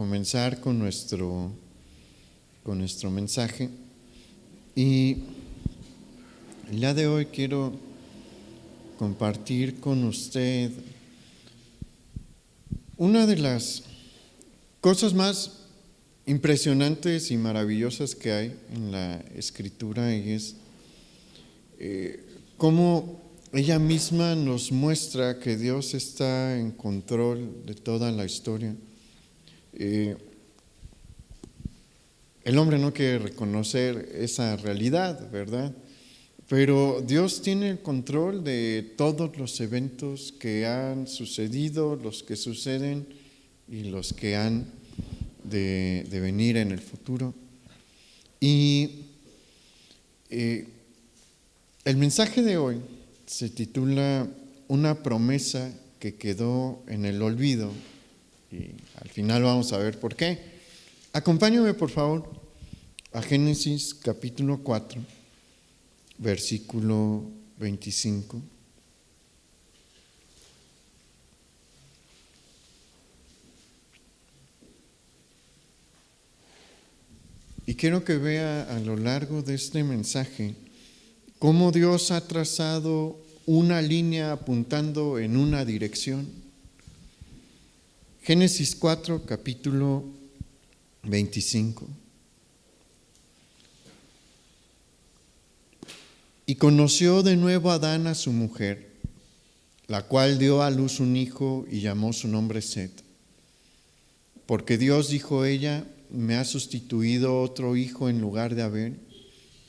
comenzar con nuestro mensaje. Y el día de hoy quiero compartir con usted una de las cosas más impresionantes y maravillosas que hay en la Escritura, y es cómo ella misma nos muestra que Dios está en control de toda la historia. El hombre no quiere reconocer esa realidad, ¿verdad? Pero Dios tiene el control de todos los eventos que han sucedido, los que suceden y los que han de venir en el futuro. Y el mensaje de hoy se titula Una promesa que quedó en el olvido, y al final vamos a ver por qué. Acompáñame, por favor, a Génesis capítulo 4, versículo 25. Y quiero que vea a lo largo de este mensaje cómo Dios ha trazado una línea apuntando en una dirección. Génesis 4, capítulo 25. Y conoció de nuevo Adán a su mujer, la cual dio a luz un hijo y llamó su nombre Set. Porque Dios, dijo ella, me ha sustituido otro hijo en lugar de Abel,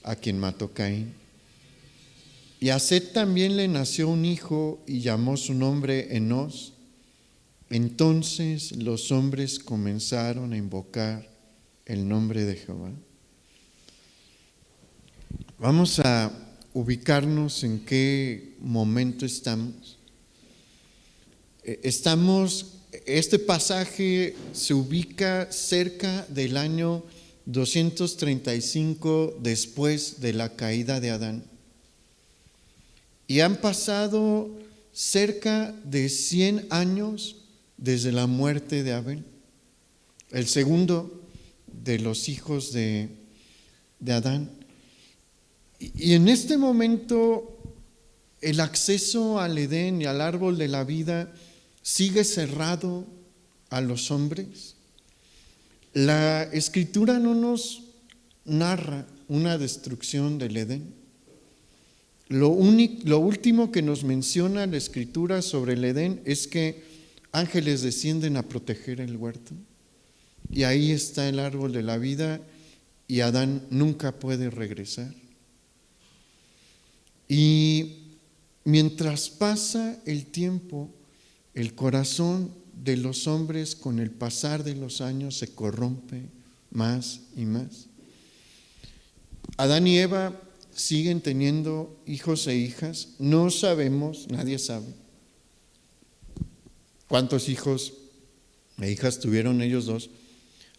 a quien mató Caín. Y a Set también le nació un hijo y llamó su nombre Enós. Entonces los hombres comenzaron a invocar el nombre de Jehová. Vamos a ubicarnos en qué momento estamos. Este pasaje se ubica cerca del año 235 después de la caída de Adán. Y han pasado cerca de 100 años desde la muerte de Abel, el segundo de los hijos de Adán. Y en este momento el acceso al Edén y al árbol de la vida sigue cerrado a los hombres. La Escritura no nos narra una destrucción del Edén. Lo último que nos menciona la Escritura sobre el Edén es que ángeles descienden a proteger el huerto. Y ahí está el árbol de la vida y Adán nunca puede regresar. Y mientras pasa el tiempo, el corazón de los hombres con el pasar de los años se corrompe más y más. Adán y Eva siguen teniendo hijos e hijas. No sabemos, nadie sabe cuántos hijos e hijas tuvieron ellos dos.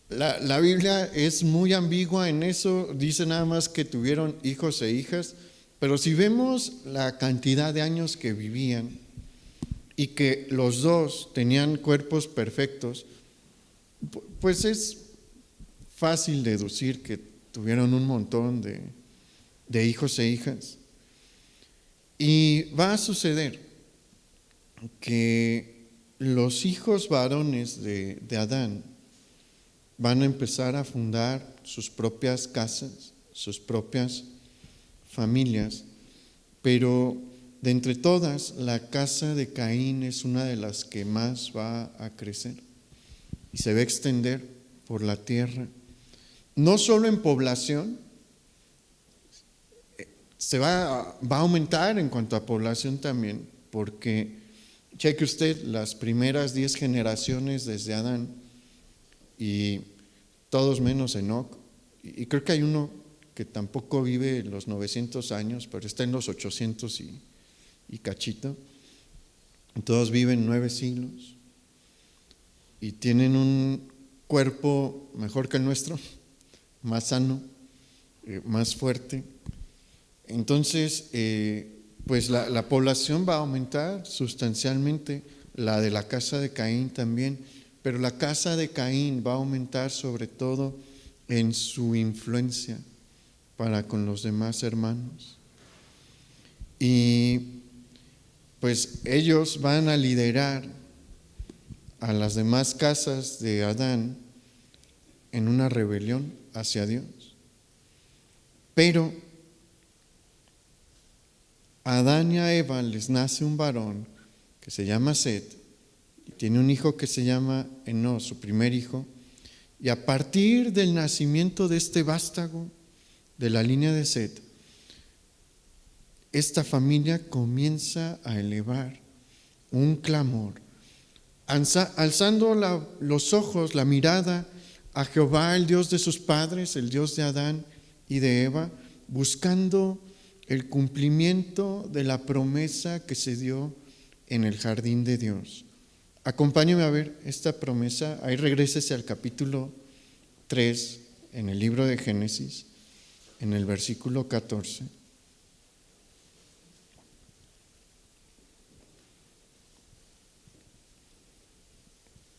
La Biblia es muy ambigua en eso, dice nada más que tuvieron hijos e hijas, pero si vemos la cantidad de años que vivían y que los dos tenían cuerpos perfectos, pues es fácil deducir que tuvieron un montón de hijos e hijas. Y va a suceder que los hijos varones de Adán van a empezar a fundar sus propias casas, sus propias familias, pero de entre todas, la casa de Caín es una de las que más va a crecer y se va a extender por la tierra. No solo en población, va a aumentar en cuanto a población también, porque cheque usted las primeras 10 generaciones desde Adán y todos menos Enoc, y creo que hay uno que tampoco vive los 900 años, pero está en los 800 y cachito. Todos viven 9 siglos y tienen un cuerpo mejor que el nuestro, más sano, más fuerte. Entonces, pues la población va a aumentar sustancialmente, la de la casa de Caín también, pero la casa de Caín va a aumentar sobre todo en su influencia para con los demás hermanos. Y pues ellos van a liderar a las demás casas de Adán en una rebelión hacia Dios. Pero a Adán y a Eva les nace un varón que se llama Set, y tiene un hijo que se llama Enós, su primer hijo, y a partir del nacimiento de este vástago de la línea de Set, esta familia comienza a elevar un clamor, alzando los ojos, la mirada a Jehová, el Dios de sus padres, el Dios de Adán y de Eva, buscando el cumplimiento de la promesa que se dio en el jardín de Dios. Acompáñeme a ver esta promesa. Ahí regrésese al capítulo 3 en el libro de Génesis, en el versículo 14.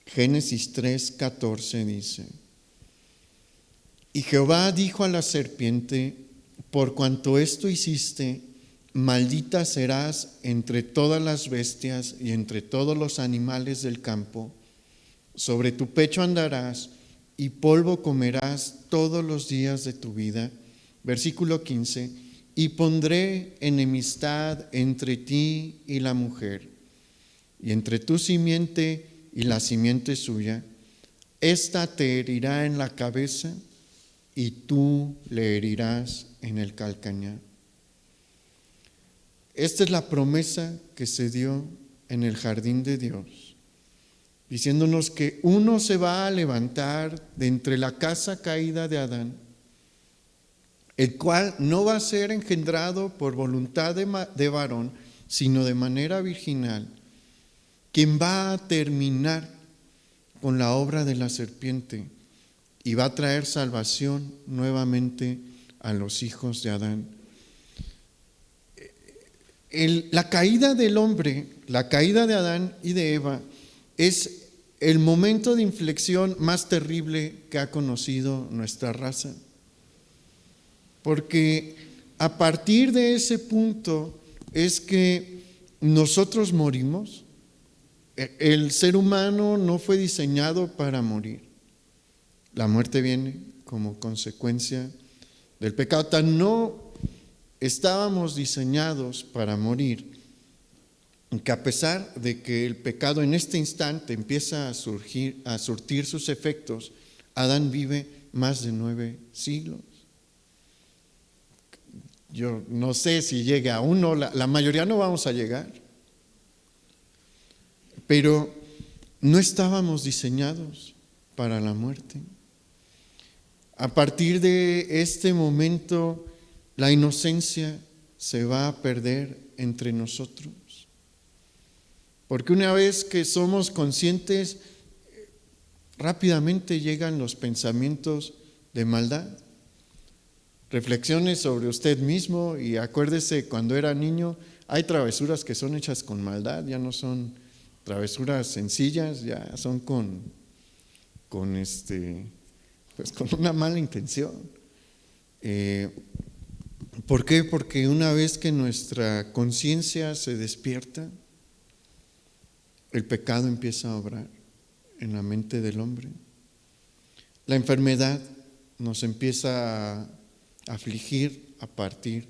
Génesis 3:14 dice: Y Jehová dijo a la serpiente: por cuanto esto hiciste, maldita serás entre todas las bestias y entre todos los animales del campo. Sobre tu pecho andarás y polvo comerás todos los días de tu vida. Versículo 15: y pondré enemistad entre ti y la mujer, y entre tu simiente y la simiente suya. Esta te herirá en la cabeza y tú le herirás en el calcañar. Esta es la promesa que se dio en el jardín de Dios, diciéndonos que uno se va a levantar de entre la casa caída de Adán, el cual no va a ser engendrado por voluntad de varón, sino de manera virginal, quien va a terminar con la obra de la serpiente y va a traer salvación nuevamente a los hijos de Adán. La caída del hombre, la caída de Adán y de Eva, es el momento de inflexión más terrible que ha conocido nuestra raza. Porque a partir de ese punto es que nosotros morimos. El ser humano no fue diseñado para morir. La muerte viene como consecuencia del pecado. No estábamos diseñados para morir, que a pesar de que el pecado en este instante empieza a surtir sus efectos, Adán vive más de 9 siglos. Yo no sé si llegue a uno, la mayoría no vamos a llegar. Pero no estábamos diseñados para la muerte. A partir de este momento, la inocencia se va a perder entre nosotros. Porque una vez que somos conscientes, rápidamente llegan los pensamientos de maldad. Reflexiones sobre usted mismo y acuérdese, cuando era niño, hay travesuras que son hechas con maldad, ya no son travesuras sencillas, ya son con una mala intención. ¿Por qué? Porque una vez que nuestra conciencia se despierta, el pecado empieza a obrar en la mente del hombre. La enfermedad nos empieza a afligir a partir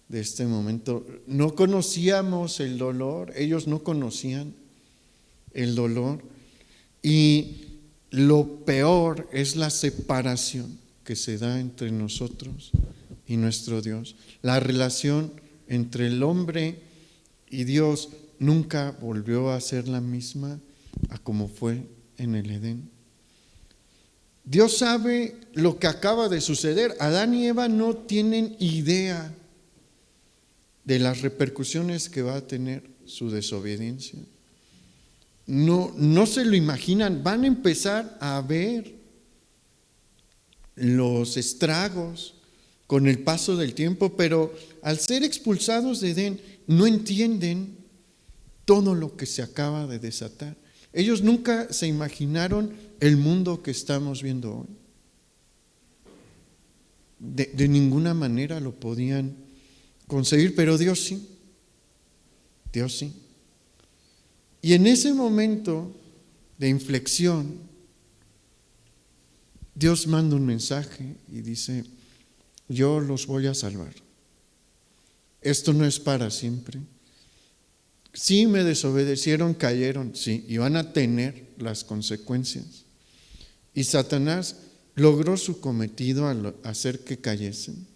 de este momento. No conocíamos el dolor, ellos no conocían el dolor, y lo peor es la separación que se da entre nosotros y nuestro Dios. La relación entre el hombre y Dios nunca volvió a ser la misma a como fue en el Edén. Dios sabe lo que acaba de suceder. Adán y Eva no tienen idea de las repercusiones que va a tener su desobediencia. No se lo imaginan. Van a empezar a ver los estragos con el paso del tiempo, pero al ser expulsados de Edén no entienden todo lo que se acaba de desatar. Ellos nunca se imaginaron el mundo que estamos viendo hoy. De ninguna manera lo podían concebir, pero Dios sí. Dios sí. Y en ese momento de inflexión, Dios manda un mensaje y dice: yo los voy a salvar. Esto no es para siempre. Sí me desobedecieron, cayeron, sí, y van a tener las consecuencias. Y Satanás logró su cometido al hacer que cayesen.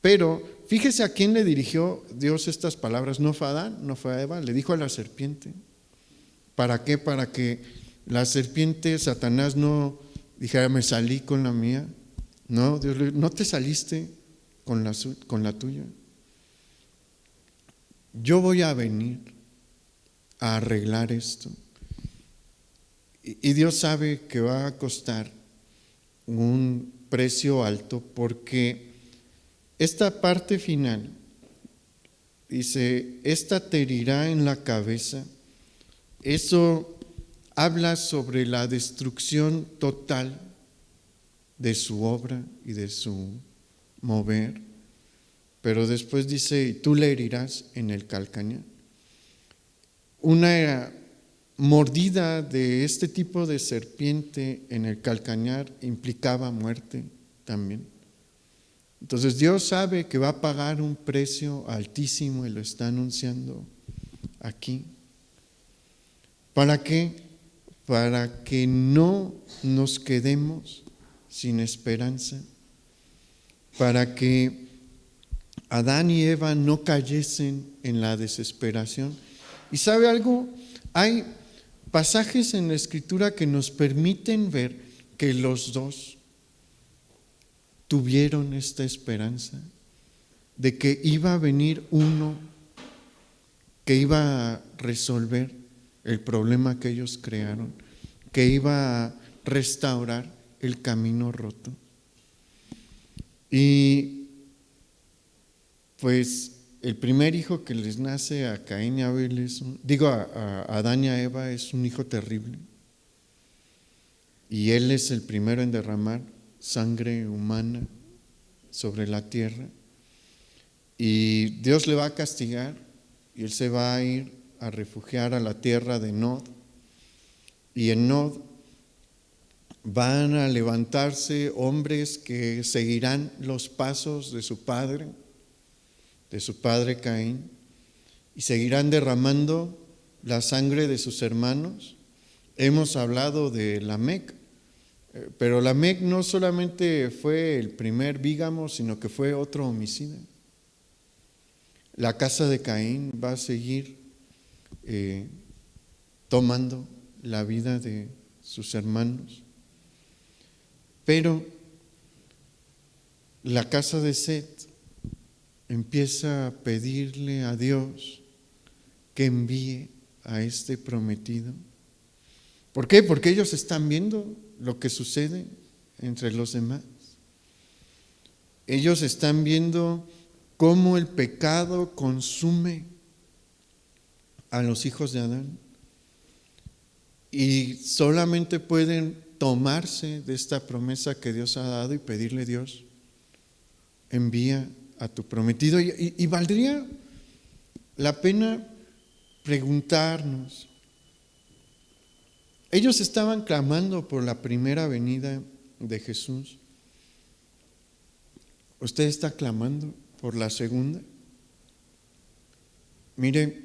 Pero fíjese a quién le dirigió Dios estas palabras. No fue a Adán, no fue a Eva, le dijo a la serpiente. ¿Para qué? Para que la serpiente, Satanás, no dijera: me salí con la mía. No, Dios le dijo: no te saliste con la tuya. Yo voy a venir a arreglar esto. Y Dios sabe que va a costar un precio alto, porque esta parte final dice: esta te herirá en la cabeza. Eso habla sobre la destrucción total de su obra y de su mover. Pero después dice: y tú le herirás en el calcañar. Una mordida de este tipo de serpiente en el calcañar implicaba muerte también. Entonces Dios sabe que va a pagar un precio altísimo y lo está anunciando aquí. ¿Para qué? Para que no nos quedemos sin esperanza, para que Adán y Eva no cayesen en la desesperación. ¿Y sabe algo? Hay pasajes en la Escritura que nos permiten ver que los dos tuvieron esta esperanza de que iba a venir uno que iba a resolver el problema que ellos crearon, que iba a restaurar el camino roto. Y pues el primer hijo que les nace a Caín y a Abel a Adán y a Eva es un hijo terrible. Y él es el primero en derramar sangre humana sobre la tierra. Y Dios le va a castigar y él se va a ir a refugiar a la tierra de Nod. Y en Nod van a levantarse hombres que seguirán los pasos de su padre Caín, y seguirán derramando la sangre de sus hermanos. Hemos hablado de Lamec, pero Lamec no solamente fue el primer bígamo, sino que fue otro homicida. La casa de Caín va a seguir tomando la vida de sus hermanos. Pero la casa de Set empieza a pedirle a Dios que envíe a este prometido. ¿Por qué? Porque ellos están viendo lo que sucede entre los demás. Ellos están viendo cómo el pecado consume a los hijos de Adán, y solamente pueden tomarse de esta promesa que Dios ha dado y pedirle: Dios, envía a tu prometido. Y valdría la pena preguntarnos: ellos estaban clamando por la primera venida de Jesús. ¿Usted está clamando por la segunda? Mire,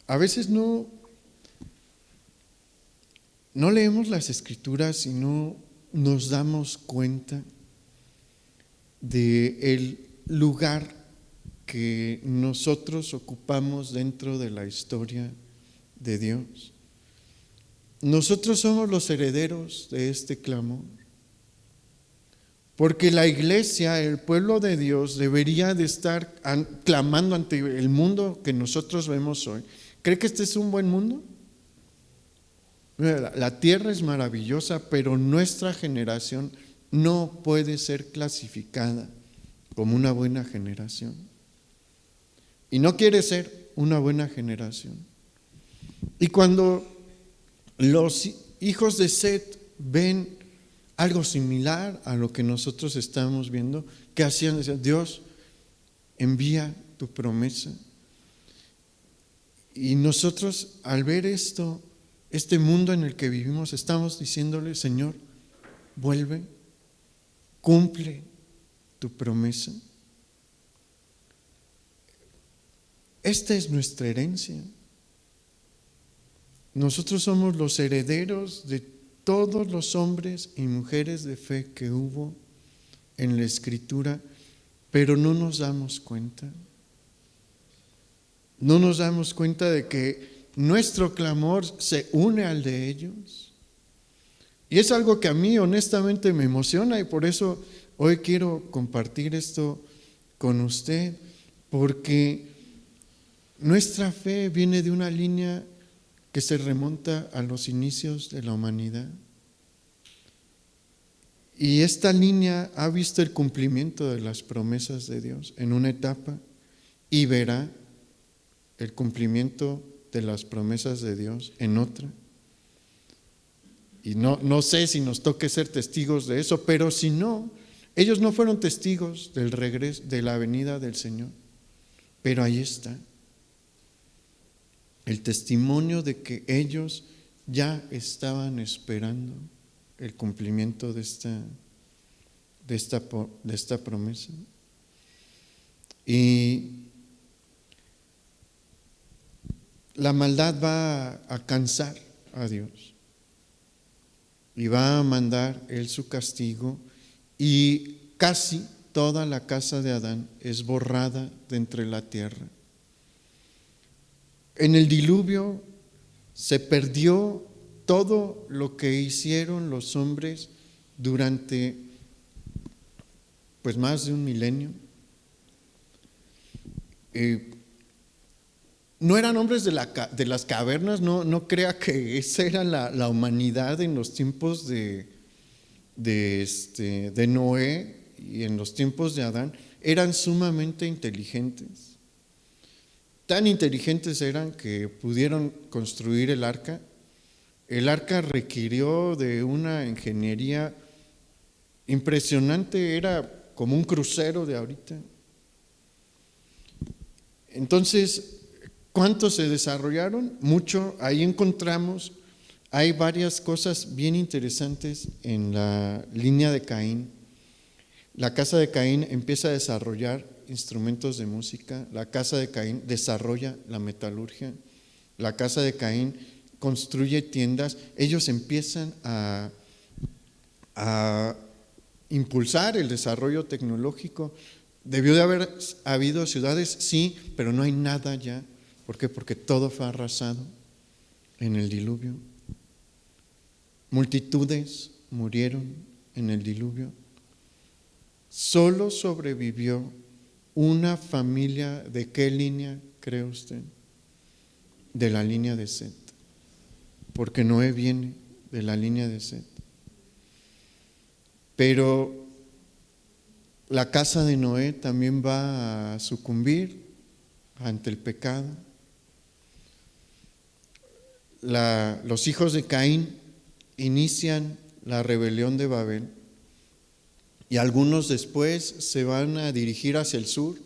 a veces no leemos las Escrituras y no nos damos cuenta del lugar que nosotros ocupamos dentro de la historia de Dios. Nosotros somos los herederos de este clamor, porque la iglesia, el pueblo de Dios, debería de estar clamando ante el mundo que nosotros vemos hoy. ¿Cree que este es un buen mundo? La tierra es maravillosa, pero nuestra generación no puede ser clasificada como una buena generación. Y no quiere ser una buena generación. Y cuando Los hijos de Set ven algo similar a lo que nosotros estamos viendo, que hacían, decían, Dios, envía tu promesa. Y nosotros al ver esto, este mundo en el que vivimos, estamos diciéndole, Señor, vuelve, cumple tu promesa. Esta es nuestra herencia. Nosotros somos los herederos de todos los hombres y mujeres de fe que hubo en la Escritura, pero no nos damos cuenta. No nos damos cuenta de que nuestro clamor se une al de ellos. Y es algo que a mí honestamente me emociona, y por eso hoy quiero compartir esto con usted, porque nuestra fe viene de una línea que se remonta a los inicios de la humanidad. Y esta línea ha visto el cumplimiento de las promesas de Dios en una etapa y verá el cumplimiento de las promesas de Dios en otra. Y no sé si nos toque ser testigos de eso, pero si no, ellos no fueron testigos del regreso, de la venida del Señor. Pero ahí está el testimonio de que ellos ya estaban esperando el cumplimiento de esta promesa. Y la maldad va a cansar a Dios y va a mandar Él su castigo, y casi toda la casa de Adán es borrada de entre la tierra. En el diluvio se perdió todo lo que hicieron los hombres durante más de un milenio. No eran hombres de las cavernas, no crea que esa era la humanidad en los tiempos de Noé y en los tiempos de Adán. Eran sumamente inteligentes. Tan inteligentes eran que pudieron construir el arca. El arca requirió de una ingeniería impresionante, era como un crucero de ahorita. Entonces, ¿cuántos se desarrollaron? Mucho. Ahí encontramos, hay varias cosas bien interesantes en la línea de Caín. La casa de Caín empieza a desarrollar instrumentos de música. La casa de Caín desarrolla la metalurgia. La casa de Caín construye tiendas. Ellos empiezan a impulsar el desarrollo tecnológico. Debió de haber habido ciudades, sí, pero no hay nada ya. ¿Por qué? Porque todo fue arrasado en el diluvio. Multitudes murieron en el diluvio. Solo sobrevivió una familia. ¿De qué línea cree usted? De la línea de Set, porque Noé viene de la línea de Set. Pero la casa de Noé también va a sucumbir ante el pecado. Los hijos de Caín inician la rebelión de Babel, y algunos después se van a dirigir hacia el sur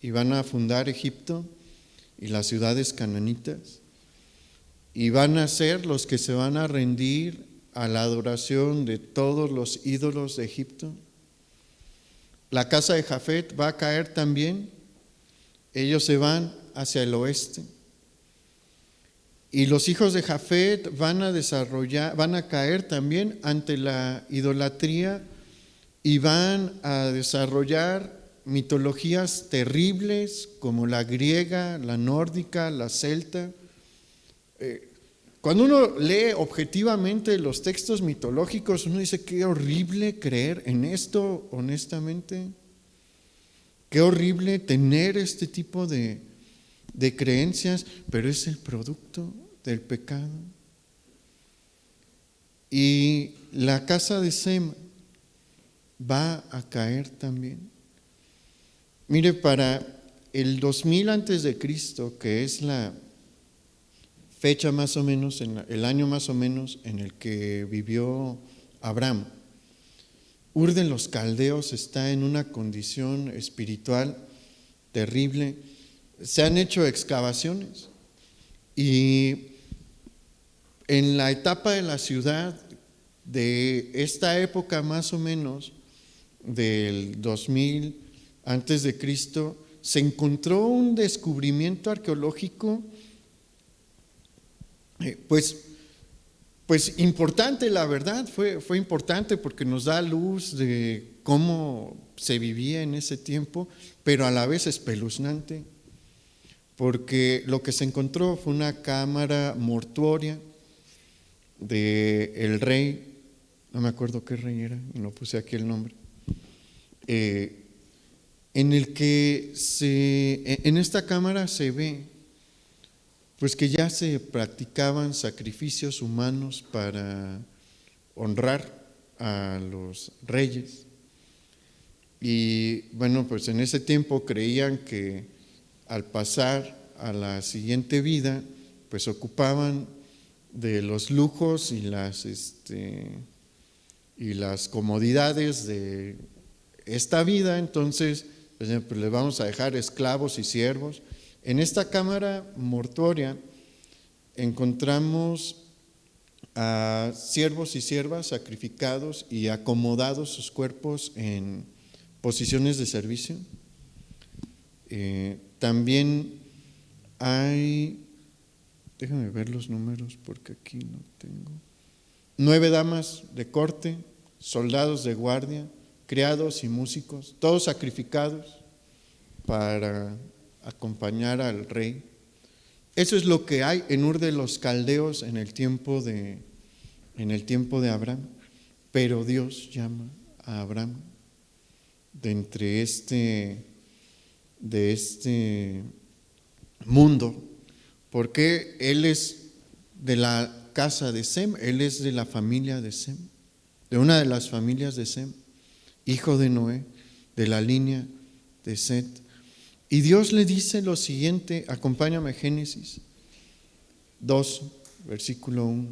y van a fundar Egipto y las ciudades cananitas, y van a ser los que se van a rendir a la adoración de todos los ídolos de Egipto. La casa de Jafet va a caer también. Ellos se van hacia el oeste, y los hijos de Jafet van a caer también ante la idolatría, y van a desarrollar mitologías terribles como la griega, la nórdica, la celta. Cuando uno lee objetivamente los textos mitológicos, uno dice, qué horrible creer en esto, honestamente. Qué horrible tener este tipo de creencias, pero es el producto del pecado. Y la casa de Sem va a caer también. Mire, para el 2000 antes de Cristo, que es la fecha más o menos, el año más o menos en el que vivió Abraham, Ur de los Caldeos está en una condición espiritual terrible. Se han hecho excavaciones y en la etapa de la ciudad de esta época más o menos del 2000 antes de Cristo, se encontró un descubrimiento arqueológico pues importante, la verdad, fue importante porque nos da luz de cómo se vivía en ese tiempo, pero a la vez espeluznante, porque lo que se encontró fue una cámara mortuoria del rey, no me acuerdo qué rey era, y no puse aquí el nombre, en el que en esta cámara se ve pues que ya se practicaban sacrificios humanos para honrar a los reyes. Y bueno, pues en ese tiempo creían que al pasar a la siguiente vida, pues ocupaban de los lujos y las comodidades de esta vida. Entonces, pues les vamos a dejar esclavos y siervos. En esta cámara mortuoria encontramos a siervos y siervas sacrificados y acomodados sus cuerpos en posiciones de servicio. También hay, déjame ver los números porque aquí no tengo, 9 damas de corte, soldados de guardia, criados y músicos, todos sacrificados para acompañar al rey. Eso es lo que hay en Ur de los Caldeos en el tiempo de Abraham. Pero Dios llama a Abraham de entre de este mundo, porque él es de la casa de Sem, él es de la familia de Sem, de una de las familias de Sem, hijo de Noé, de la línea de Set. Y Dios le dice lo siguiente, acompáñame a Génesis 2, versículo 1.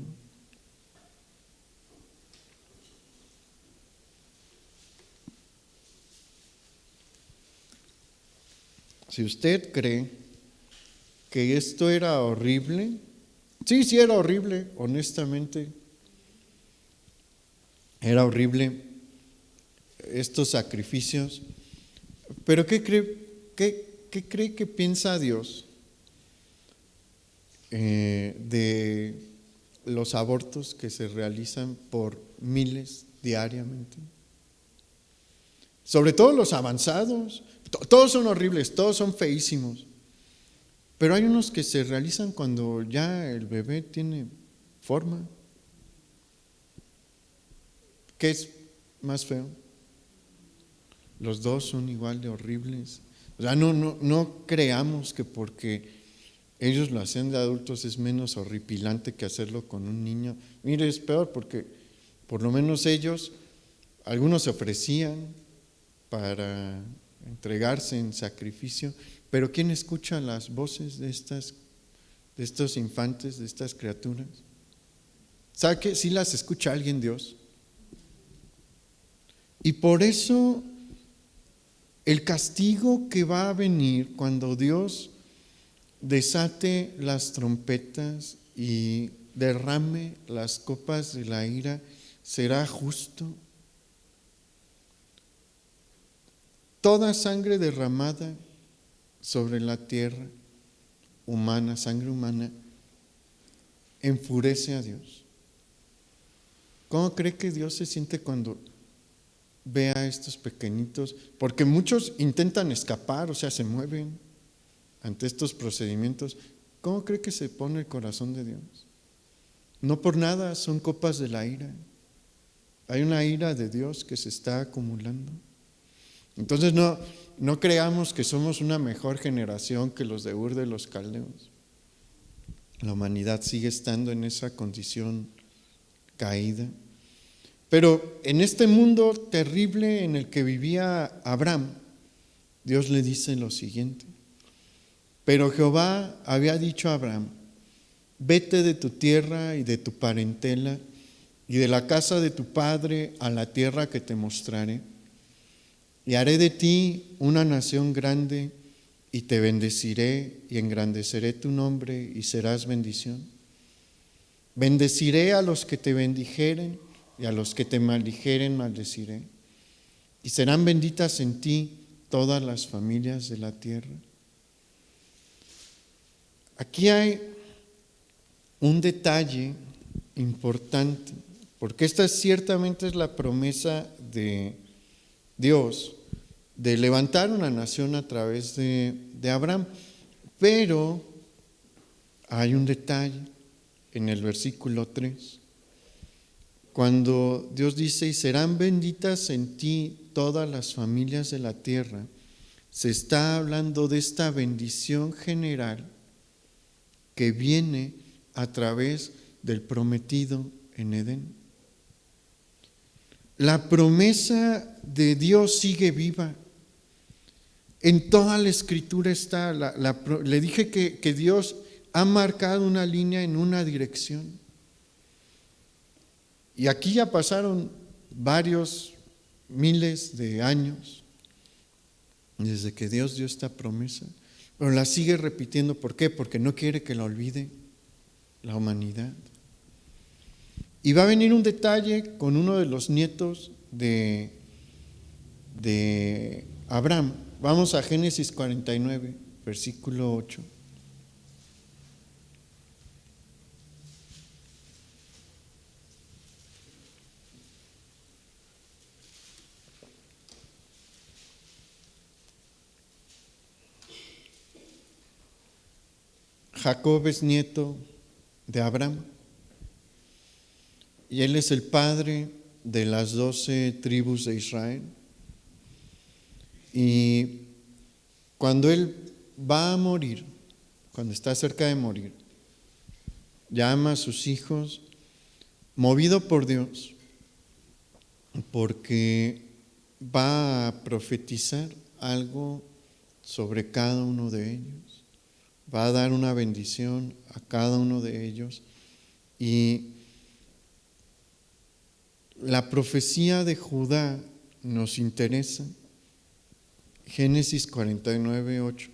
Si usted cree que esto era horrible, sí era horrible, honestamente, era horrible estos sacrificios, pero ¿qué cree que piensa Dios de los abortos que se realizan por miles diariamente? Sobre todo los avanzados, todos son horribles, todos son feísimos, pero hay unos que se realizan cuando ya el bebé tiene forma. ¿Qué es más feo? Los dos son igual de horribles. O sea, no creamos que porque ellos lo hacen de adultos es menos horripilante que hacerlo con un niño. Mire, es peor porque por lo menos ellos, algunos se ofrecían para entregarse en sacrificio, pero ¿quién escucha las voces de estos infantes, de estas criaturas? ¿Sabe qué? Sí las escucha alguien, Dios. Y por eso el castigo que va a venir cuando Dios desate las trompetas y derrame las copas de la ira será justo. Toda sangre derramada sobre la tierra humana, sangre humana, enfurece a Dios. ¿Cómo cree que Dios se siente cuando ve a estos pequeñitos? Porque muchos intentan escapar, o sea, se mueven ante estos procedimientos. ¿Cómo cree que se pone el corazón de Dios? No por nada son copas de la ira. Hay una ira de Dios que se está acumulando. Entonces no creamos que somos una mejor generación que los de Ur de los Caldeos. La humanidad sigue estando en esa condición caída. Pero en este mundo terrible en el que vivía Abraham, Dios le dice lo siguiente: pero Jehová había dicho a Abraham: vete de tu tierra y de tu parentela y de la casa de tu padre a la tierra que te mostraré. Y haré de ti una nación grande y te bendeciré y engrandeceré tu nombre y serás bendición. Bendeciré a los que te bendijeren y a los que te maldijeren maldeciré. Y serán benditas en ti todas las familias de la tierra. Aquí hay un detalle importante, porque esta ciertamente es la promesa de Dios de levantar una nación a través de Abraham. Pero hay un detalle en el versículo 3, cuando Dios dice: y serán benditas en ti todas las familias de la tierra. Se está hablando de esta bendición general que viene a través del prometido en Edén. La promesa de Dios sigue viva. En toda la Escritura está. Le dije que Dios ha marcado una línea en una dirección. Y aquí ya pasaron varios miles de años desde que Dios dio esta promesa, pero la sigue repitiendo. ¿Por qué? Porque no quiere que la olvide la humanidad. Y va a venir un detalle con uno de los nietos de Abraham. Vamos a Génesis 49, versículo 8. Jacob es nieto de Abraham y él es el padre de las 12 tribus de Israel. Y cuando él va a morir, cuando está cerca de morir, llama a sus hijos, movido por Dios, porque va a profetizar algo sobre cada uno de ellos. Va a dar una bendición a cada uno de ellos. Y la profecía de Judá nos interesa. Génesis 49, 8.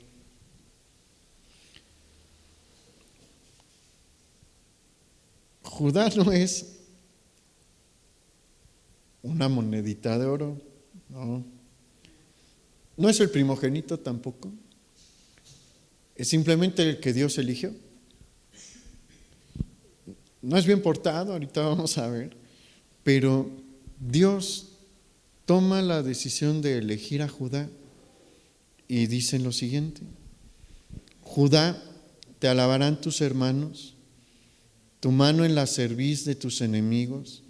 Judá no es una monedita de oro, no. No es el primogénito tampoco. Es simplemente el que Dios eligió. No es bien portado, ahorita vamos a ver, pero Dios toma la decisión de elegir a Judá y dice lo siguiente: Judá, te alabarán tus hermanos, tu mano en la cerviz de tus enemigos,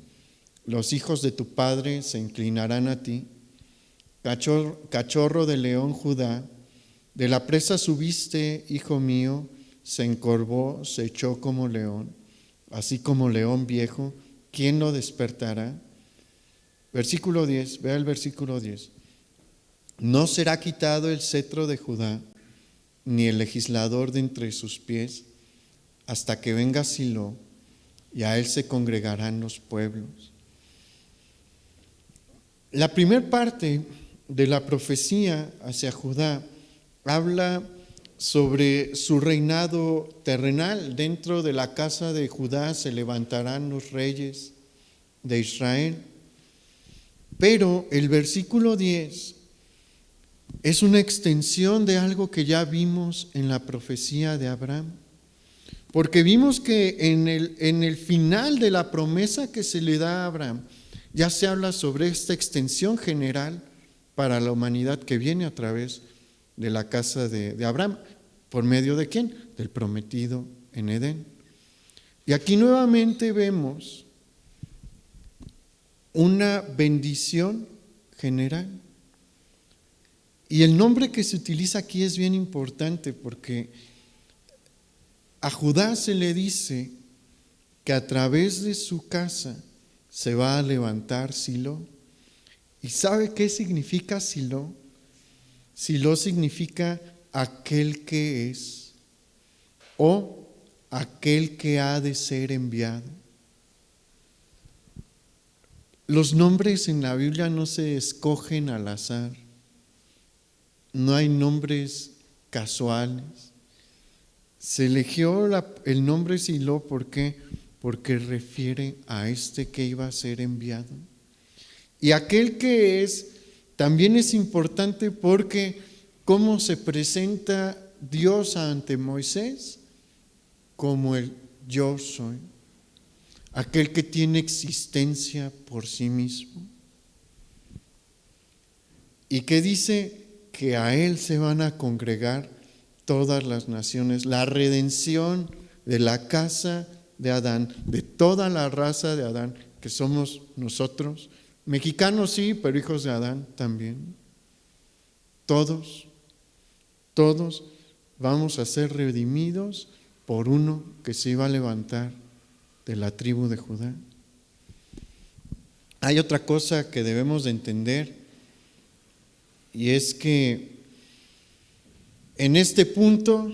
los hijos de tu padre se inclinarán a ti. Cachorro de león Judá, de la presa subiste, hijo mío, se encorvó, se echó como león, así como león viejo, ¿quién lo despertará? Versículo 10, vea el versículo 10. No será quitado el cetro de Judá, ni el legislador de entre sus pies, hasta que venga Silo, y a él se congregarán los pueblos. La primera parte de la profecía hacia Judá habla sobre su reinado terrenal. Dentro de la casa de Judá se levantarán los reyes de Israel. Pero el versículo 10 es una extensión de algo que ya vimos en la profecía de Abraham. Porque vimos que en el final de la promesa que se le da a Abraham, ya se habla sobre esta extensión general para la humanidad que viene a través de la casa de Abraham. ¿Por medio de quién? Del prometido en Edén. Y aquí nuevamente vemos una bendición general. Y el nombre que se utiliza aquí es bien importante, porque a Judá se le dice que a través de su casa se va a levantar Silo. ¿Y sabe qué significa Silo? Silo significa aquel que es, o aquel que ha de ser enviado. Los nombres en la Biblia no se escogen al azar. No hay nombres casuales. Se eligió el nombre Silo, ¿por qué? Porque refiere a este que iba a ser enviado. Y aquel que es, también es importante porque cómo se presenta Dios ante Moisés, como el yo soy, aquel que tiene existencia por sí mismo. Y que dice que a él se van a congregar todas las naciones, la redención de la casa de Adán, de toda la raza de Adán, que somos nosotros, mexicanos sí, pero hijos de Adán también. Todos vamos a ser redimidos por uno que se iba a levantar de la tribu de Judá. Hay otra cosa que debemos de entender, y es que en este punto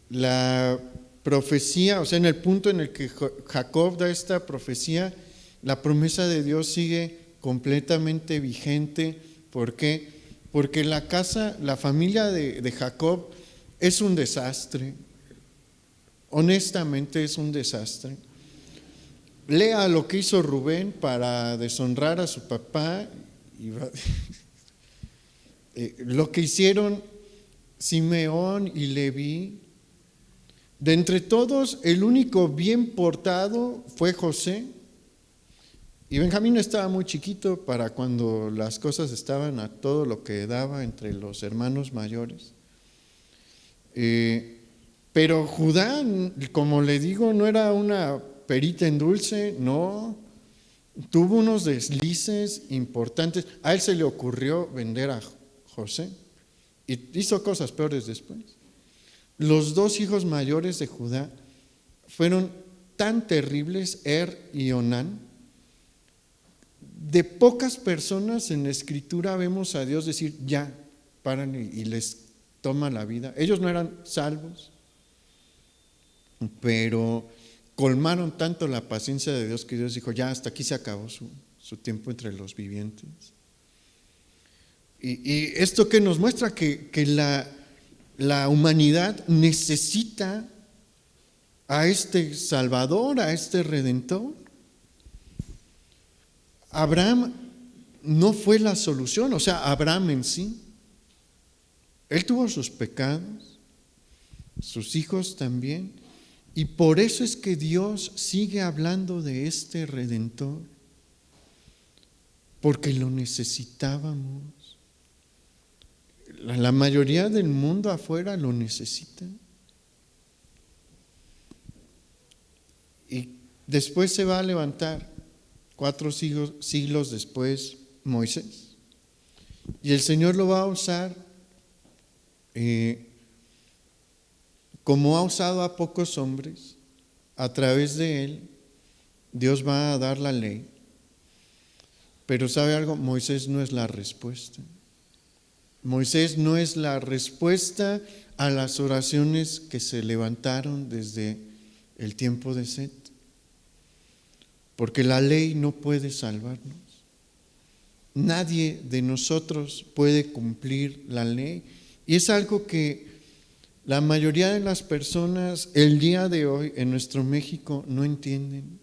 la profecía, o sea, en el punto en el que Jacob da esta profecía, la promesa de Dios sigue completamente vigente. ¿Por qué? Porque la familia de Jacob es un desastre. Honestamente es un desastre. Lea lo que hizo Rubén para deshonrar a su papá, lo que hicieron Simeón y Leví. De entre todos, el único bien portado fue José. Y Benjamín estaba muy chiquito para cuando las cosas estaban a todo lo que daba entre los hermanos mayores. Pero Judá, como le digo, no era una perita en dulce, no. Tuvo unos deslices importantes. A él se le ocurrió vender a José y hizo cosas peores después. Los dos hijos mayores de Judá fueron tan terribles, y Onán. De pocas personas en la Escritura vemos a Dios decir, ya, paran y les toma la vida. Ellos no eran salvos, pero colmaron tanto la paciencia de Dios que Dios dijo, ya, hasta aquí se acabó su tiempo entre los vivientes. Y esto que nos muestra que la humanidad necesita a este Salvador, a este Redentor. Abraham no fue la solución, o sea, Abraham en sí. Él tuvo sus pecados, sus hijos también, y por eso es que Dios sigue hablando de este Redentor, porque lo necesitábamos. La mayoría del mundo afuera lo necesita. Y después se va a levantar 4 siglos después Moisés. Y el Señor lo va a usar como ha usado a pocos hombres. A través de él Dios va a dar la ley. Pero ¿sabe algo? Moisés no es la respuesta. Moisés no es la respuesta a las oraciones que se levantaron desde el tiempo de Set. Porque la ley no puede salvarnos. Nadie de nosotros puede cumplir la ley. Y es algo que la mayoría de las personas el día de hoy en nuestro México no entienden.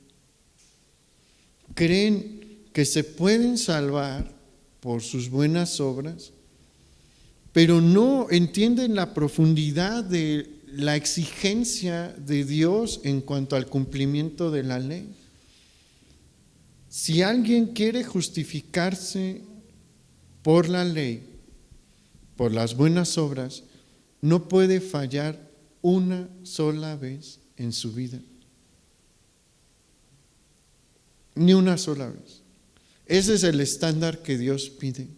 Creen que se pueden salvar por sus buenas obras, pero no entienden la profundidad de la exigencia de Dios en cuanto al cumplimiento de la ley. Si alguien quiere justificarse por la ley, por las buenas obras, no puede fallar una sola vez en su vida. Ni una sola vez. Ese es el estándar que Dios pide.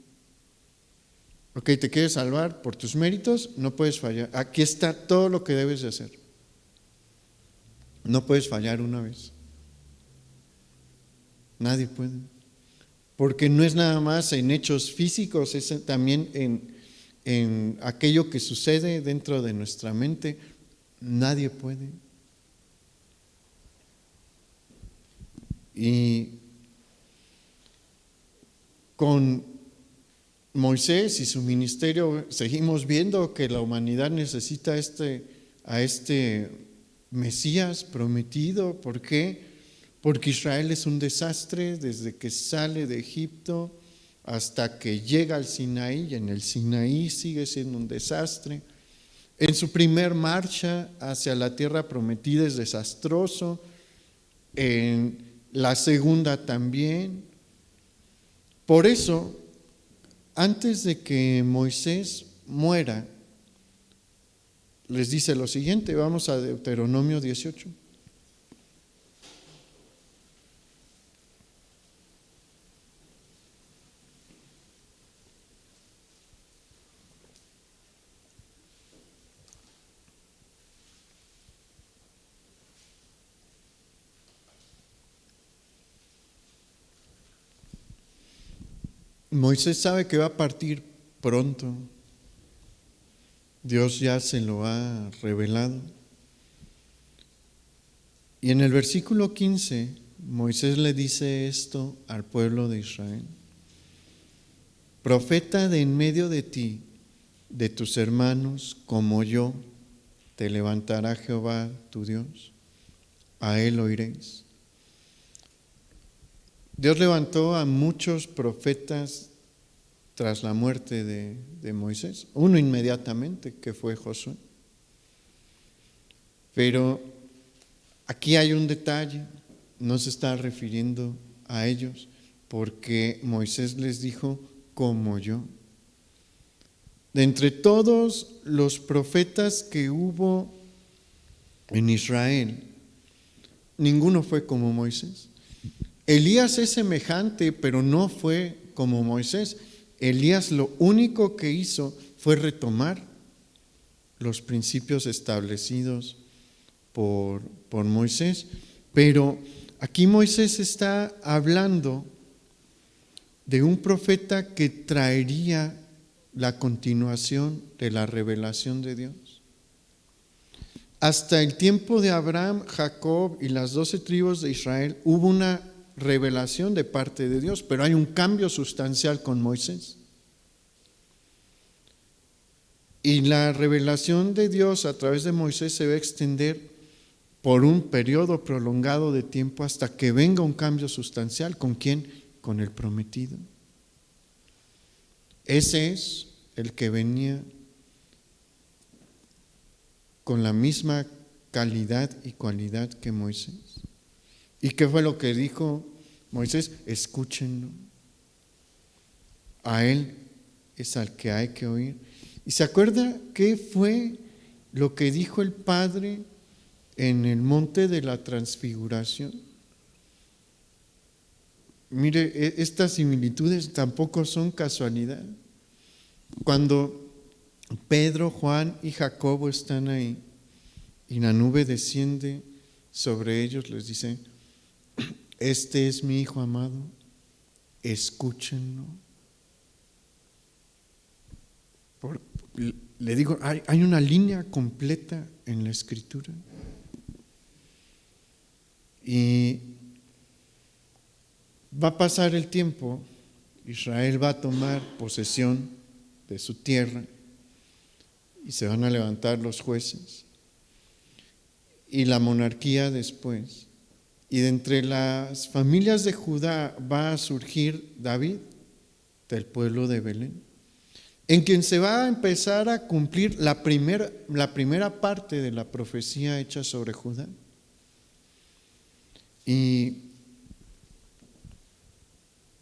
Ok, te quieres salvar por tus méritos, no puedes fallar. Aquí está todo lo que debes de hacer. No puedes fallar una vez. Nadie puede. Porque no es nada más en hechos físicos, es también en aquello que sucede dentro de nuestra mente. Nadie puede. Y con Moisés y su ministerio seguimos viendo que la humanidad necesita a este Mesías prometido. ¿Por qué? Porque Israel es un desastre desde que sale de Egipto hasta que llega al Sinaí, y en el Sinaí sigue siendo un desastre. En su primer marcha hacia la tierra prometida es desastroso, en la segunda también. Por eso, antes de que Moisés muera, les dice lo siguiente, vamos a Deuteronomio 18. Moisés sabe que va a partir pronto. Dios ya se lo ha revelado. Y en el versículo 15, Moisés le dice esto al pueblo de Israel: profeta de en medio de ti, de tus hermanos, como yo, te levantará Jehová tu Dios, a él oiréis. Dios levantó a muchos profetas tras la muerte de Moisés, uno inmediatamente, que fue Josué. Pero aquí hay un detalle, no se está refiriendo a ellos, porque Moisés les dijo, como yo. De entre todos los profetas que hubo en Israel, ninguno fue como Moisés. Elías es semejante, pero no fue como Moisés. Elías lo único que hizo fue retomar los principios establecidos por Moisés. Pero aquí Moisés está hablando de un profeta que traería la continuación de la revelación de Dios. Hasta el tiempo de Abraham, Jacob y las 12 tribus de Israel hubo una revelación de parte de Dios, pero hay un cambio sustancial con Moisés. Y la revelación de Dios a través de Moisés se va a extender por un periodo prolongado de tiempo hasta que venga un cambio sustancial. ¿Con quién? Con el prometido. Ese es el que venía con la misma calidad y cualidad que Moisés. ¿Y qué fue lo que dijo Moisés? Escúchenlo. A él es al que hay que oír. ¿Y se acuerda qué fue lo que dijo el Padre en el monte de la transfiguración? Mire, estas similitudes tampoco son casualidad. Cuando Pedro, Juan y Jacobo están ahí y la nube desciende sobre ellos, les dice: este es mi Hijo amado, escúchenlo. Le digo, hay una línea completa en la Escritura. Y va a pasar el tiempo, Israel va a tomar posesión de su tierra y se van a levantar los jueces y la monarquía después. Y de entre las familias de Judá va a surgir David, del pueblo de Belén, en quien se va a empezar a cumplir la primera parte de la profecía hecha sobre Judá. Y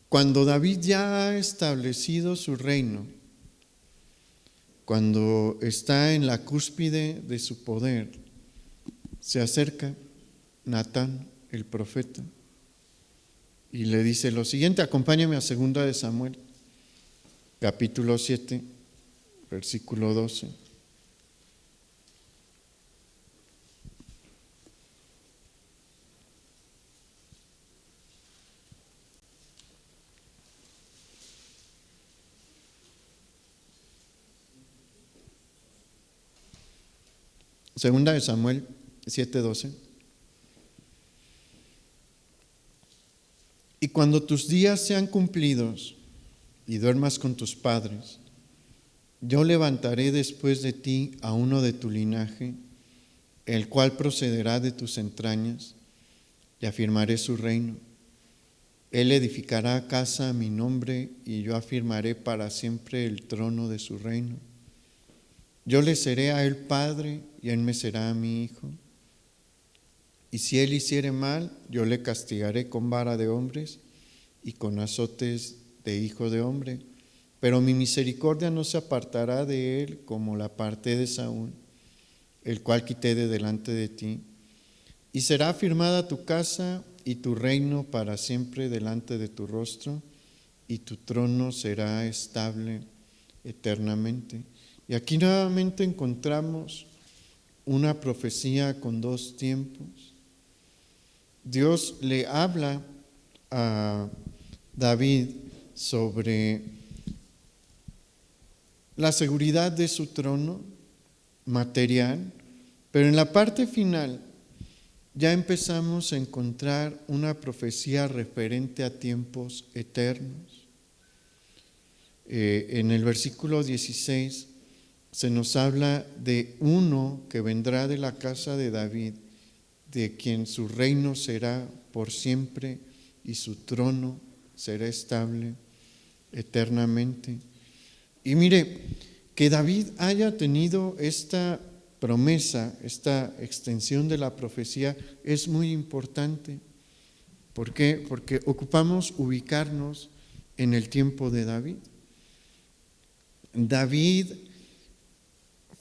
cuando David ya ha establecido su reino, cuando está en la cúspide de su poder, se acerca Natán, el profeta, y le dice lo siguiente. Acompáñame a 2 de Samuel, capítulo 7, versículo 12. Segunda de Samuel 7:12. cuando tus días sean cumplidos y duermas con tus padres, yo levantaré después de ti a uno de tu linaje, el cual procederá de tus entrañas, y afirmaré su reino. Él edificará casa a mi nombre, y yo afirmaré para siempre el trono de su reino. Yo le seré a él padre, y él me será a mi hijo. Y si él hiciere mal, yo le castigaré con vara de hombres y con azotes de hijo de hombre. Pero mi misericordia no se apartará de él como la aparté de Saúl, el cual quité de delante de ti. Y será afirmada tu casa y tu reino para siempre delante de tu rostro, y tu trono será estable eternamente. Y aquí nuevamente encontramos una profecía con dos tiempos. Dios le habla a David sobre la seguridad de su trono material, pero en la parte final ya empezamos a encontrar una profecía referente a tiempos eternos. En el versículo 16 se nos habla de uno que vendrá de la casa de David, de quien su reino será por siempre y su trono será estable eternamente. Y mire, que David haya tenido esta promesa, esta extensión de la profecía es muy importante. ¿Por qué? Porque ocupamos ubicarnos en el tiempo de David. David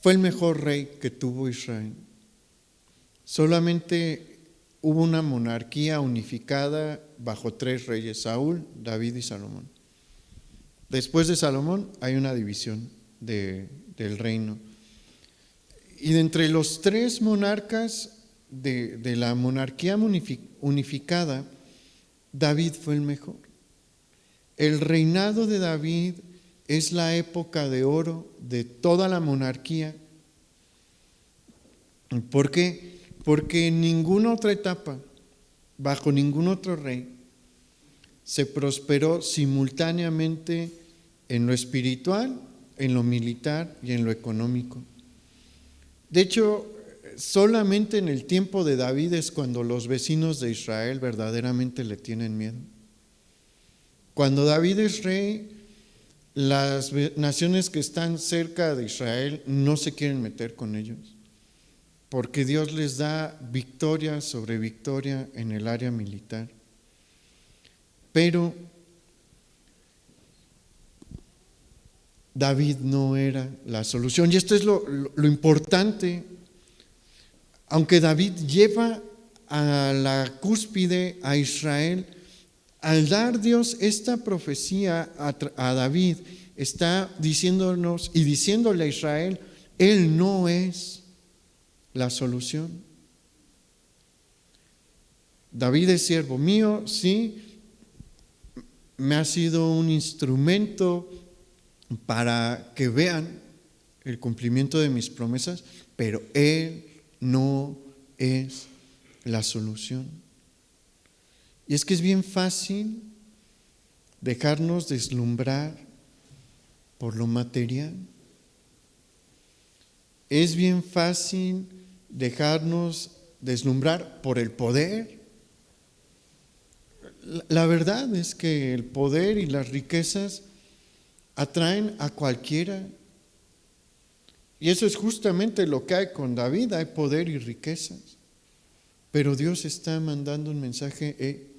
fue el mejor rey que tuvo Israel. Solamente hubo una monarquía unificada bajo 3 reyes: Saúl, David y Salomón. Después de Salomón hay una división del reino. Y de entre los 3 monarcas de la monarquía unificada, David fue el mejor. El reinado de David es la época de oro de toda la monarquía. ¿Por qué? Porque en ninguna otra etapa, bajo ningún otro rey, se prosperó simultáneamente en lo espiritual, en lo militar y en lo económico. De hecho, solamente en el tiempo de David es cuando los vecinos de Israel verdaderamente le tienen miedo. Cuando David es rey, las naciones que están cerca de Israel no se quieren meter con ellos, porque Dios les da victoria sobre victoria en el área militar. Pero David no era la solución. Y esto es lo importante. Aunque David lleva a la cúspide a Israel, al dar Dios esta profecía a David, está diciéndonos y diciéndole a Israel, él no es la solución. David es siervo mío, sí, me ha sido un instrumento para que vean el cumplimiento de mis promesas, pero él no es la solución. Y es que es bien fácil dejarnos deslumbrar por lo material. Es bien fácil dejarnos deslumbrar por el poder. La verdad es que el poder y las riquezas atraen a cualquiera. Y eso es justamente lo que hay con David, hay poder y riquezas. Pero Dios está mandando un mensaje,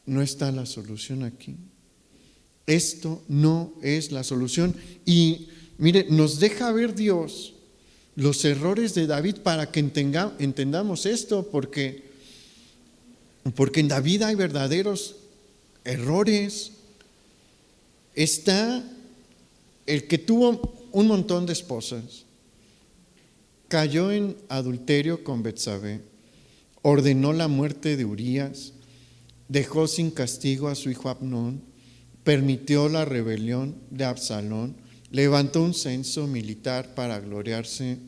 no está la solución aquí. Esto no es la solución. Y mire, nos deja ver Dios los errores de David para que entendamos esto, porque en David hay verdaderos errores. Está el que tuvo un montón de esposas, cayó en adulterio con Betsabé, ordenó la muerte de Urías, dejó sin castigo a su hijo Amnón, permitió la rebelión de Absalón, levantó un censo militar para gloriarse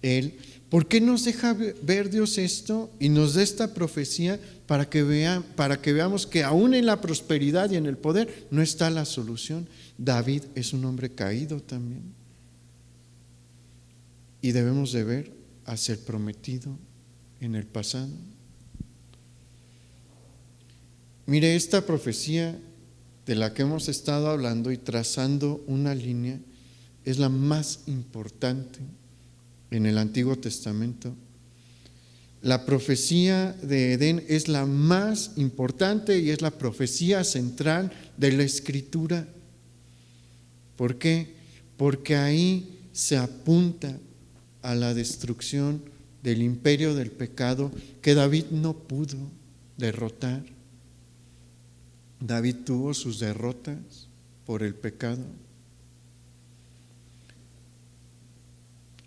él, ¿Por qué nos deja ver Dios esto y nos da esta profecía para que veamos que aún en la prosperidad y en el poder no está la solución? David es un hombre caído también. Y debemos de ver hacia el prometido en el pasado. Mire, esta profecía de la que hemos estado hablando y trazando una línea es la más importante en el Antiguo Testamento. La profecía de Edén es la más importante y es la profecía central de la Escritura. ¿Por qué? Porque ahí se apunta a la destrucción del imperio del pecado que David no pudo derrotar. David tuvo sus derrotas por el pecado.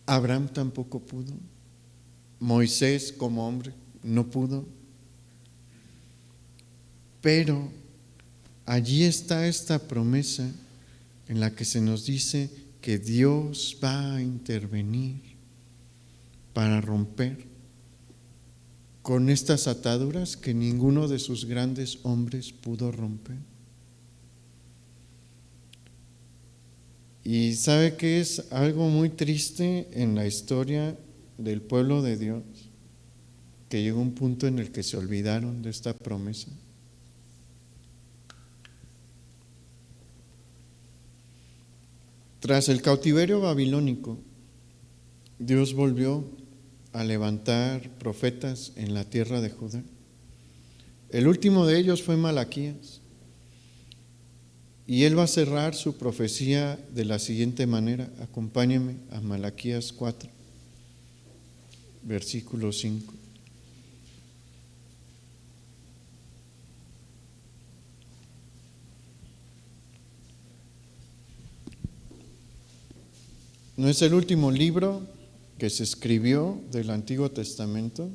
Abraham tampoco pudo. Moisés como hombre no pudo. Pero allí está esta promesa en la que se nos dice que Dios va a intervenir para romper con estas ataduras que ninguno de sus grandes hombres pudo romper. Y sabe que es algo muy triste en la historia del pueblo de Dios, que llegó un punto en el que se olvidaron de esta promesa. Tras el cautiverio babilónico, Dios volvió a levantar profetas en la tierra de Judá. El último de ellos fue Malaquías. Y él va a cerrar su profecía de la siguiente manera. Acompáñenme a Malaquías 4, versículo 5. No es el último libro que se escribió del Antiguo Testamento,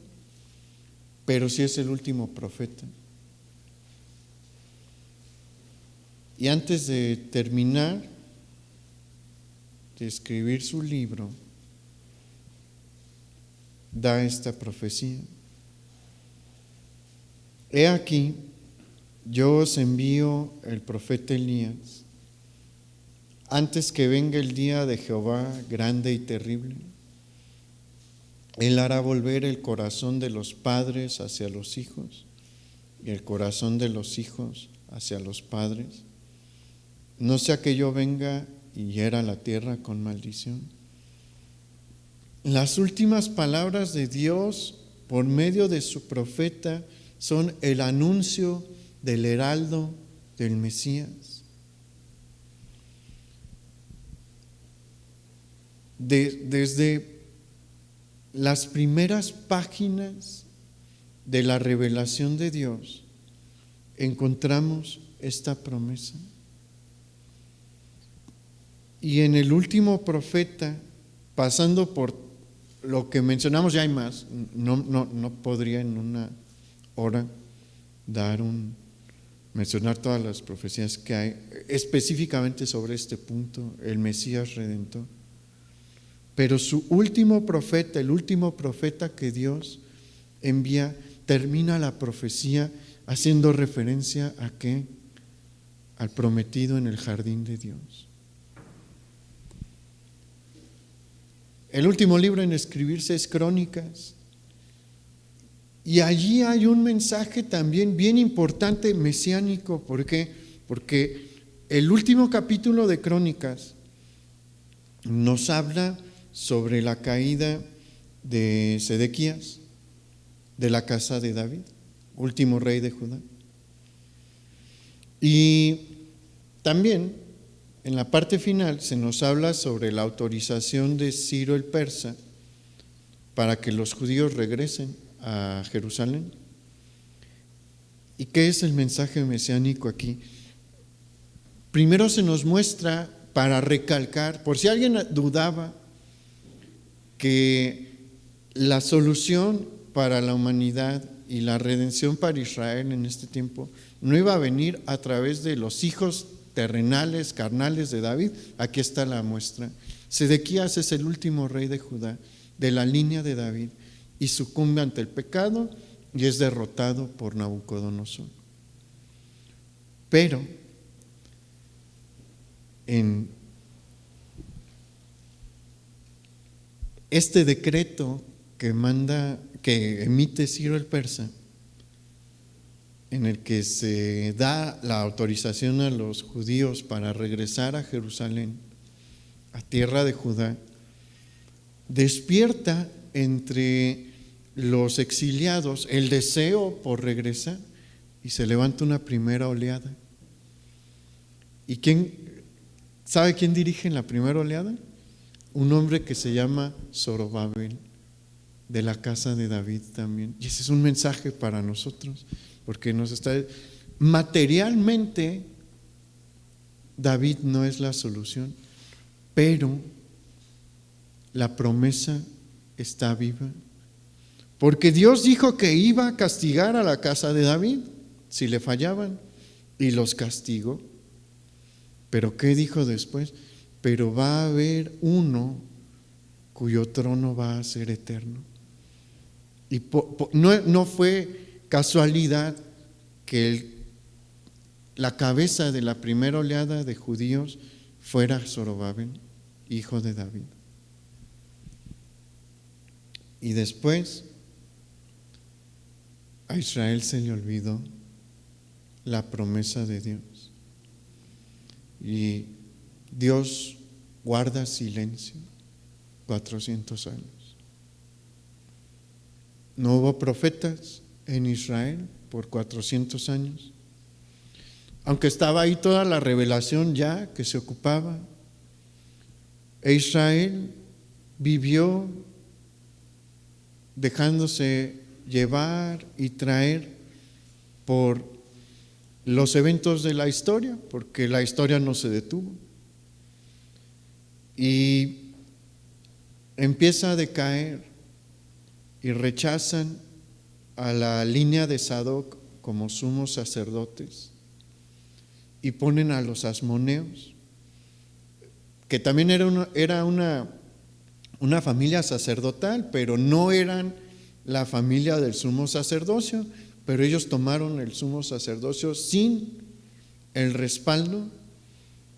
pero sí es el último profeta. Y antes de terminar de escribir su libro, da esta profecía. He aquí, yo os envío el profeta Elías, antes que venga el día de Jehová grande y terrible. Él hará volver el corazón de los padres hacia los hijos y el corazón de los hijos hacia los padres, no sea que yo venga y hiera la tierra con maldición. Las últimas palabras de Dios por medio de su profeta son el anuncio del heraldo del Mesías. Desde las primeras páginas de la revelación de Dios encontramos esta promesa. Y en el último profeta, pasando por lo que mencionamos, ya hay más, no podría en una hora mencionar todas las profecías que hay, específicamente sobre este punto, el Mesías Redentor. Pero su último profeta, el último profeta que Dios envía, termina la profecía haciendo referencia a ¿qué? Al prometido en el jardín de Dios. El último libro en escribirse es Crónicas. Y allí hay un mensaje también bien importante mesiánico. ¿Por qué? Porque el último capítulo de Crónicas nos habla sobre la caída de Sedequías, de la casa de David, último rey de Judá. Y también en la parte final se nos habla sobre la autorización de Ciro el Persa para que los judíos regresen a Jerusalén. ¿Y qué es el mensaje mesiánico aquí? Primero se nos muestra para recalcar, por si alguien dudaba, que la solución para la humanidad y la redención para Israel en este tiempo no iba a venir a través de los hijos terrenales, carnales de David. Aquí está la muestra. Sedequías es el último rey de Judá de la línea de David y sucumbe ante el pecado y es derrotado por Nabucodonosor. Pero en este decreto que emite Ciro el Persa, en el que se da la autorización a los judíos para regresar a Jerusalén, a tierra de Judá, despierta entre los exiliados el deseo por regresar y se levanta una primera oleada. ¿Y sabe quién dirige en la primera oleada? Un hombre que se llama Zorobabel, de la casa de David también. Y ese es un mensaje para nosotros, porque materialmente David no es la solución, pero la promesa está viva. Porque Dios dijo que iba a castigar a la casa de David si le fallaban, y los castigó. Pero ¿qué dijo después? Pero va a haber uno cuyo trono va a ser eterno. Y no fue casualidad que la cabeza de la primera oleada de judíos fuera Zorobabel, hijo de David. Y después a Israel se le olvidó la promesa de Dios. Y Dios guarda silencio 400 años. No hubo profetas en Israel por 400 años. Aunque estaba ahí toda la revelación ya que se ocupaba. E Israel vivió dejándose llevar y traer por los eventos de la historia, porque la historia no se detuvo. Y empieza a decaer y rechazan a la línea de Sadoc como sumos sacerdotes y ponen a los asmoneos, que también era una familia sacerdotal, pero no eran la familia del sumo sacerdocio, pero ellos tomaron el sumo sacerdocio sin el respaldo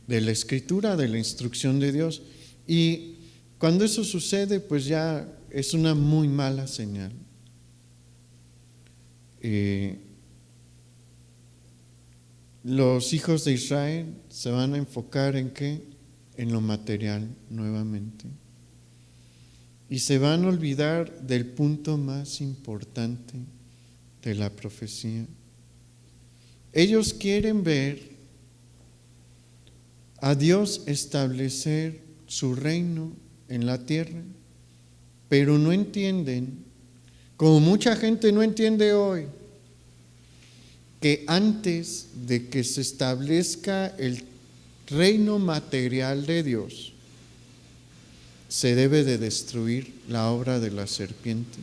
de la Escritura, de la instrucción de Dios. Y cuando eso sucede, pues ya es una muy mala señal. Los hijos de Israel se van a enfocar ¿en qué? En lo material nuevamente. Y se van a olvidar del punto más importante de la profecía. Ellos quieren ver a Dios establecer su reino en la tierra, pero no entienden, como mucha gente no entiende hoy, que antes de que se establezca el reino material de Dios, se debe de destruir la obra de la serpiente.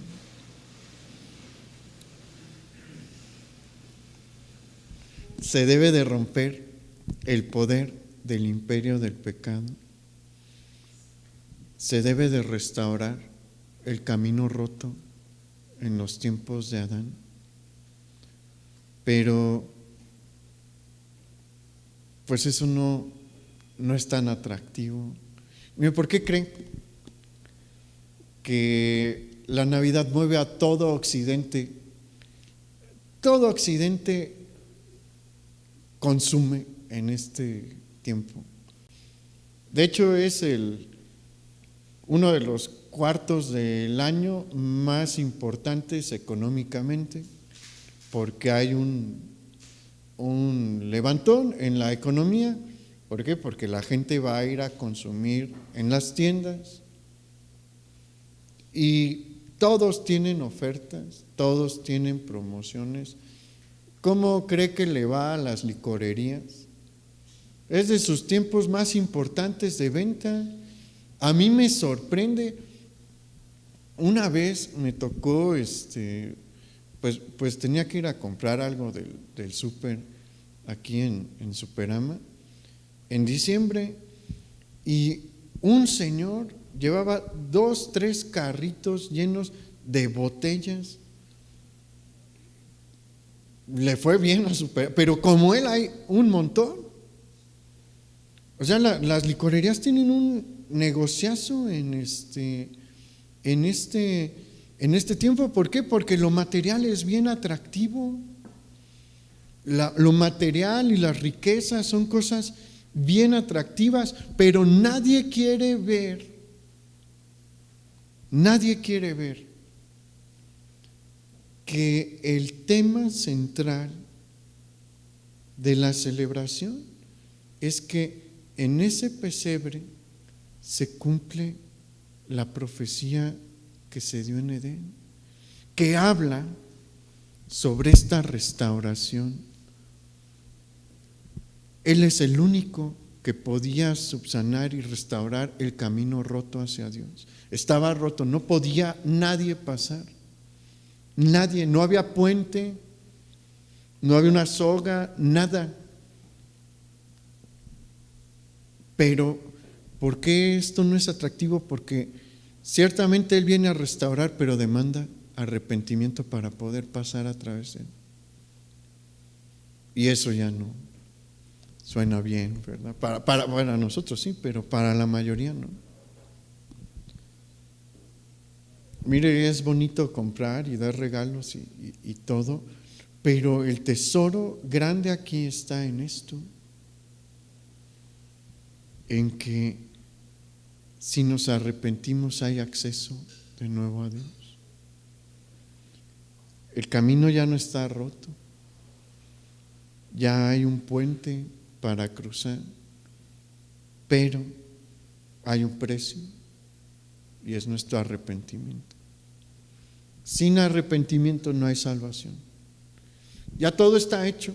Se debe de romper el poder del imperio del pecado. Se debe de restaurar el camino roto en los tiempos de Adán. Pero pues eso no es tan atractivo. Mire, ¿por qué creen que la Navidad mueve a todo Occidente? Todo Occidente consume en este tiempo. De hecho, es uno de los cuartos del año más importantes económicamente, porque hay un levantón en la economía. ¿Por qué? Porque la gente va a ir a consumir en las tiendas y todos tienen ofertas, todos tienen promociones. ¿Cómo cree que le va a las licorerías? Es de sus tiempos más importantes de venta. A mí me sorprende. Una vez me tocó, pues tenía que ir a comprar algo del súper aquí en Superama en diciembre, y un señor llevaba 2, 3 carritos llenos de botellas. Le fue bien a su perro, pero como él hay un montón. O sea, las licorerías tienen un negociazo en este tiempo. ¿Por qué? Porque lo material es bien atractivo. Lo material y las riquezas son cosas bien atractivas, pero nadie quiere ver que el tema central de la celebración es que en ese pesebre se cumple la profecía que se dio en Edén, que habla sobre esta restauración. Él es el único que podía subsanar y restaurar el camino roto hacia Dios. Estaba roto, no podía nadie pasar. Nadie, no había puente, no había una soga, nada. Pero, ¿por qué esto no es atractivo? Porque ciertamente Él viene a restaurar, pero demanda arrepentimiento para poder pasar a través de Él. Y eso ya no suena bien, ¿verdad? Para nosotros sí, pero para la mayoría no. Mire, es bonito comprar y dar regalos y todo, pero el tesoro grande aquí está en esto, en que si nos arrepentimos hay acceso de nuevo a Dios. El camino ya no está roto, ya hay un puente para cruzar, pero hay un precio y es nuestro arrepentimiento. Sin arrepentimiento no hay salvación. Ya todo está hecho,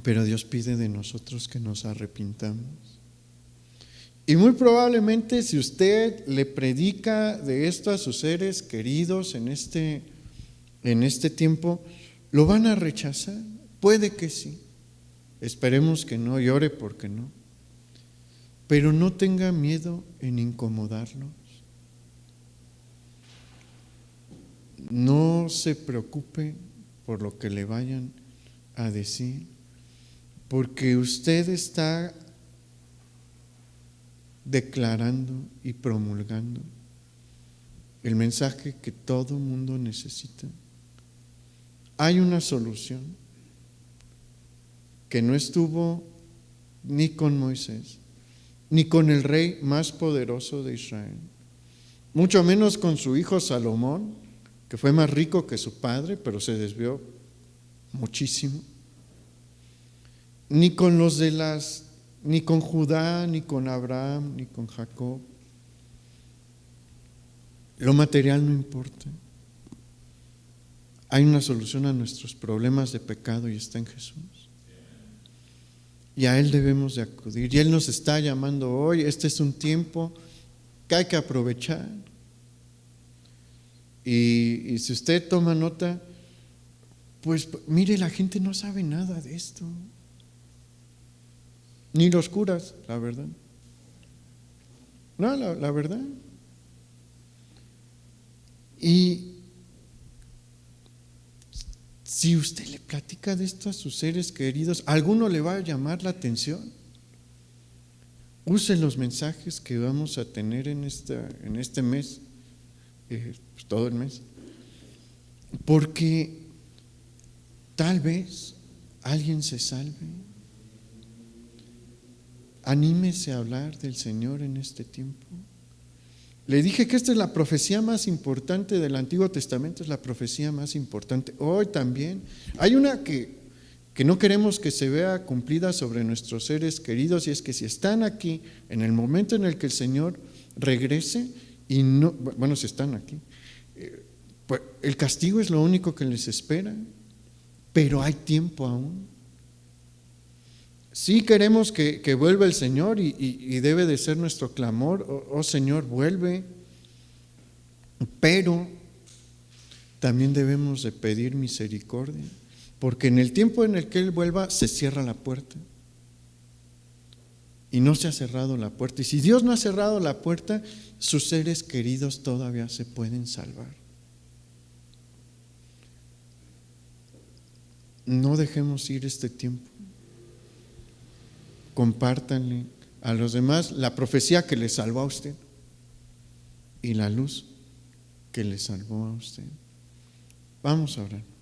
pero Dios pide de nosotros que nos arrepintamos. Y muy probablemente si usted le predica de esto a sus seres queridos en este tiempo, lo van a rechazar. Puede que sí, esperemos que no, y ore porque no. Pero no tenga miedo en incomodarlos. No se preocupe por lo que le vayan a decir, porque usted está declarando y promulgando el mensaje que todo mundo necesita. Hay una solución que no estuvo ni con Moisés, ni con el rey más poderoso de Israel, mucho menos con su hijo Salomón, que fue más rico que su padre, pero se desvió muchísimo, ni con ni con Judá, ni con Abraham, ni con Jacob. Lo material no importa. Hay una solución a nuestros problemas de pecado y está en Jesús. Y a Él debemos de acudir. Y Él nos está llamando hoy. Este es un tiempo que hay que aprovechar. Y si usted toma nota, pues mire, la gente no sabe nada de esto. Ni los curas, la verdad. No, la verdad. Y si usted le platica de esto a sus seres queridos, alguno le va a llamar la atención. Use los mensajes que vamos a tener en este mes, pues todo el mes, porque tal vez alguien se salve. Anímese a hablar del Señor en este tiempo. Le dije que esta es la profecía más importante del Antiguo Testamento, es la profecía más importante. Hoy también hay una que no queremos que se vea cumplida sobre nuestros seres queridos, y es que si están aquí en el momento en el que el Señor regrese, y no, bueno, si están aquí, pues el castigo es lo único que les espera, pero hay tiempo aún. Sí queremos que vuelva el Señor y debe de ser nuestro clamor, oh Señor, vuelve, pero también debemos de pedir misericordia, porque en el tiempo en el que Él vuelva se cierra la puerta. y no se ha cerrado la puerta. Y si Dios no ha cerrado la puerta, sus seres queridos todavía se pueden salvar. No dejemos ir este tiempo. Compártanle a los demás la profecía que le salvó a usted y la luz que le salvó a usted. Vamos a orar.